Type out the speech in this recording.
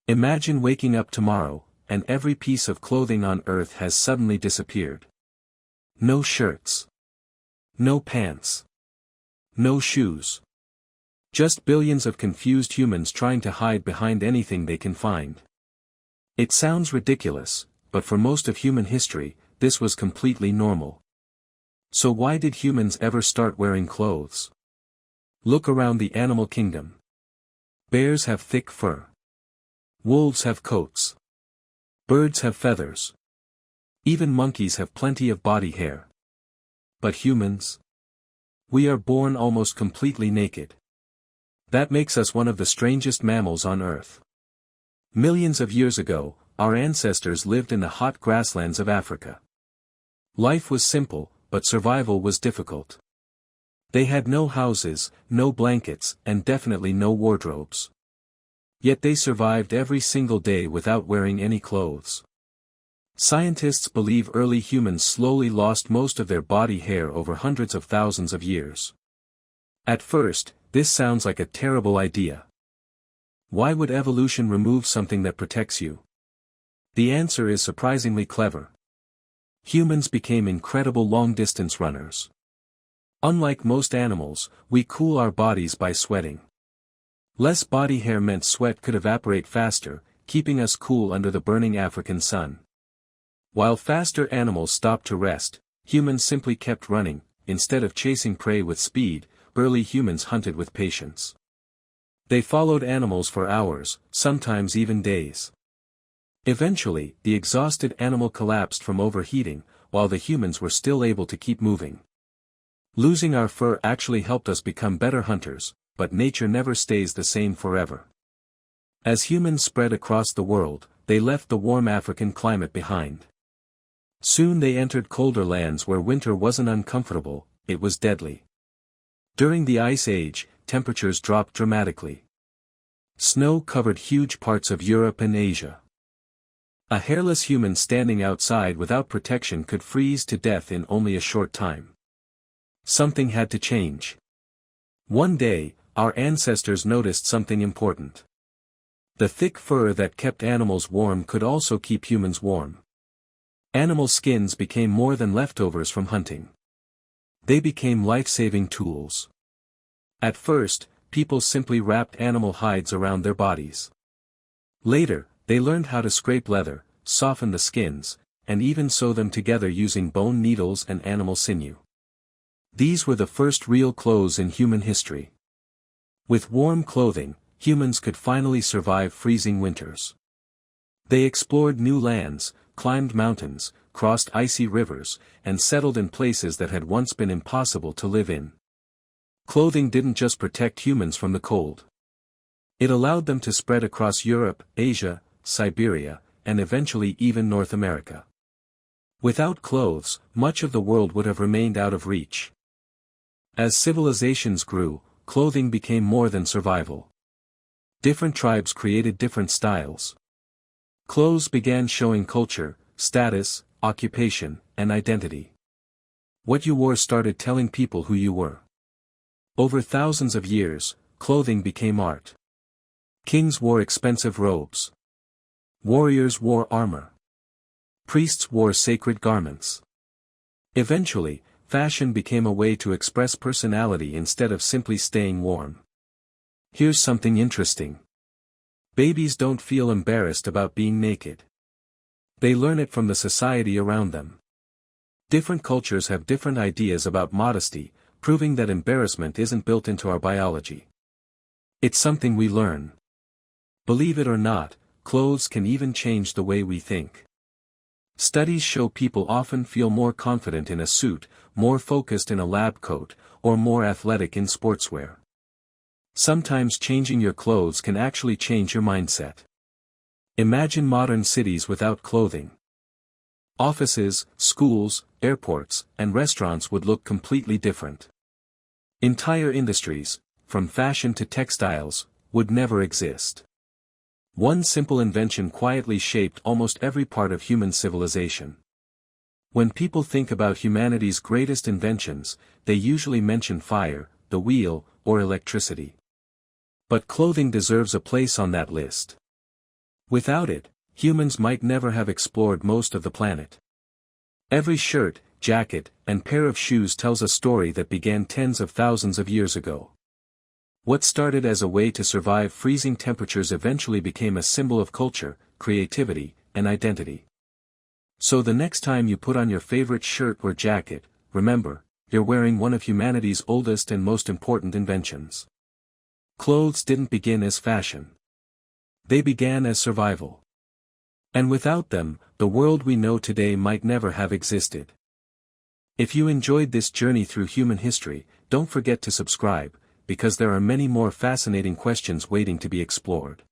Imagine waking up tomorrow, and every piece of clothing on Earth has suddenly disappeared. No shirts. No pants. No shoes. Just billions of confused humans trying to hide behind anything they can find. It sounds ridiculous, but for most of human history, this was completely normal. So why did humans ever start wearing clothes? Look around the animal kingdom. Bears have thick fur. Wolves have coats. Birds have feathers. Even monkeys have plenty of body hair. But humans? We are born almost completely naked. That makes us one of the strangest mammals on Earth. Millions of years ago, our ancestors lived in the hot grasslands of Africa. Life was simple, but survival was difficult. They had no houses, no blankets, and definitely no wardrobes. Yet they survived every single day without wearing any clothes. Scientists believe early humans slowly lost most of their body hair over hundreds of thousands of years. At first, this sounds like a terrible idea. Why would evolution remove something that protects you? The answer is surprisingly clever. Humans became incredible long-distance runners. Unlike most animals, we cool our bodies by sweating. Less body hair meant sweat could evaporate faster, keeping us cool under the burning African sun. While faster animals stopped to rest, humans simply kept running. Instead of chasing prey with speed, early humans hunted with patience. They followed animals for hours, sometimes even days. Eventually, the exhausted animal collapsed from overheating, while the humans were still able to keep moving. Losing our fur actually helped us become better hunters, but nature never stays the same forever. As humans spread across the world, they left the warm African climate behind. Soon they entered colder lands where winter wasn't uncomfortable, it was deadly. During the Ice Age, temperatures dropped dramatically. Snow covered huge parts of Europe and Asia. A hairless human standing outside without protection could freeze to death in only a short time. Something had to change. One day, our ancestors noticed something important. The thick fur that kept animals warm could also keep humans warm. Animal skins became more than leftovers from hunting. They became life-saving tools. At first, people simply wrapped animal hides around their bodies. Later, they learned how to scrape leather, soften the skins, and even sew them together using bone needles and animal sinew. These were the first real clothes in human history. With warm clothing, humans could finally survive freezing winters. They explored new lands, climbed mountains, crossed icy rivers, and settled in places that had once been impossible to live in. Clothing didn't just protect humans from the cold. It allowed them to spread across Europe, Asia, Siberia, and eventually even North America. Without clothes, much of the world would have remained out of reach. As civilizations grew, clothing became more than survival. Different tribes created different styles. Clothes began showing culture, status, occupation, and identity. What you wore started telling people who you were. Over thousands of years, clothing became art. Kings wore expensive robes. Warriors wore armor. Priests wore sacred garments. Eventually, fashion became a way to express personality instead of simply staying warm. Here's something interesting. Babies don't feel embarrassed about being naked. They learn it from the society around them. Different cultures have different ideas about modesty, proving that embarrassment isn't built into our biology. It's something we learn. Believe it or not, clothes can even change the way we think. Studies show people often feel more confident in a suit, more focused in a lab coat, or more athletic in sportswear. Sometimes changing your clothes can actually change your mindset. Imagine modern cities without clothing. Offices, schools, airports, and restaurants would look completely different. Entire industries, from fashion to textiles, would never exist. One simple invention quietly shaped almost every part of human civilization. When people think about humanity's greatest inventions, they usually mention fire, the wheel, or electricity. But clothing deserves a place on that list. Without it, humans might never have explored most of the planet. Every shirt, jacket, and pair of shoes tells a story that began tens of thousands of years ago. What started as a way to survive freezing temperatures eventually became a symbol of culture, creativity, and identity. So the next time you put on your favorite shirt or jacket, remember, you're wearing one of humanity's oldest and most important inventions. Clothes didn't begin as fashion. They began as survival. And without them, the world we know today might never have existed. If you enjoyed this journey through human history, don't forget to subscribe, because there are many more fascinating questions waiting to be explored.